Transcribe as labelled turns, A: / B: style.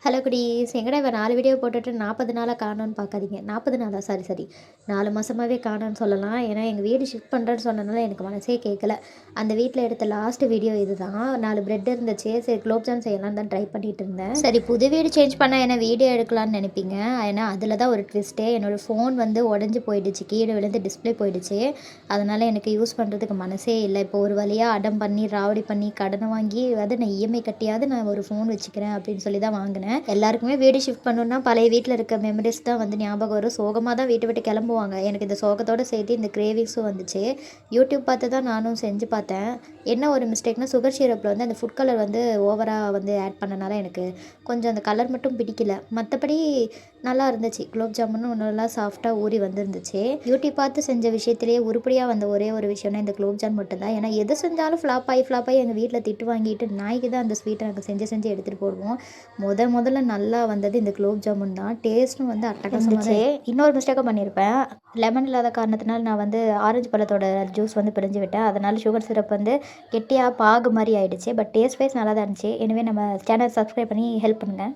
A: Hello goodies, எங்கடா இவன் 4 video போட்டுட்டு 40 நாளா காணோன்னு பார்க்காதீங்க. 40 நாளா? சாரி 4 மாசமாவே காணோன்னு சொல்லலாம். ஏன்னா எங்கள் வீடு ஷிஃப்ட் பண்ணுறேன்னு சொன்னனால எனக்கு மனசே கேட்கல. அந்த வீட்டில் எடுத்த லாஸ்ட் வீடியோ இதுதான். 4 பிரெட் இருந்துச்சு. சரி குலோப்ஜாம் செய்யலான்னு தான் ட்ரை பண்ணிட்டு இருந்தேன். சரி, புது வீடு சேஞ்ச் பண்ணால் என்ன வீடியோ எடுக்கலான்னு நினைப்பீங்க. ஏன்னா அதில் தான் ஒரு ட்விஸ்ட்டே. என்னோடய ஃபோன் வந்து உடஞ்சி போயிடுச்சு, கீழே விழுந்து டிஸ்பிளே போயிடுச்சு. அதனால் எனக்கு யூஸ் பண்ணுறதுக்கு மனசே இல்லை. இப்போ ஒரு வழியாக அடம் பண்ணி ராவடி பண்ணி கடனை வாங்கி அதை நான் இஎம்ஐ கட்டியாவது நான் ஒரு ஃபோன் வச்சுக்கிறேன் அப்படின்னு சொல்லி தான் வாங்கினேன். எல்லாருக்குமே வீடு ஷிஃப்ட் பண்ணணும்னா பழைய வீட்டில் இருக்க மெமரிஸ் தான் வந்து ஞாபகம் வரும். சோகமாக தான் வீட்டை விட்டு கிளம்புவாங்க. எனக்கு இந்த சோகத்தோடு சேர்த்து இந்த கிரேவிங்ஸும் வந்துச்சு. யூடியூப் பார்த்து தான் நானும் செஞ்சு பார்த்தேன். என்ன ஒரு மிஸ்டேக்னா, சுகர் சிரப்பில் வந்து அந்த ஃபுட் கலர் வந்து ஓவராக வந்து ஆட் பண்ணனால எனக்கு கொஞ்சம் அந்த கலர் மட்டும் பிடிக்கல. மற்றபடி நல்லா இருந்துச்சு. குலோப் ஜாமுன்னு நல்லா சாஃப்டாக ஊறி வந்துருந்துச்சு. யூடியூப் பார்த்து செஞ்ச விஷயத்திலேயே உருப்படியாக வந்த ஒரே ஒரு விஷயம்னா இந்த குலோப் ஜாம் மட்டும்தான். ஏன்னா எது செஞ்சாலும் ஃப்ளாப் ஆகி எங்கள் வீட்டில் திட்டு வாங்கிட்டு நாய்க்கு தான் அந்த ஸ்வீட்டை நாங்கள் செஞ்சு எடுத்துகிட்டு போடுவோம். முதல்ல நல்லா வந்தது இந்த குலோப் ஜாமுன் தான். டேஸ்ட்டும் வந்து அட்டகாசமா இருந்துச்சு. இன்னொரு மிஸ்டேக்கும் பண்ணியிருப்பேன். லெமன் இல்லாத காரணத்தினால நான் வந்து ஆரஞ்சு பழத்தோட ஜூஸ் வந்து பிழிஞ்சு விட்டேன். அதனால சுகர் சிரப் வந்து கெட்டியாக பாகு மாதிரி ஆயிடுச்சு. பட் டேஸ்ட் வைஸ் நல்லா தான் இருந்துச்சு. எனவே நம்ம சேனல் சப்ஸ்கிரைப் பண்ணி ஹெல்ப் பண்ணுங்கள்.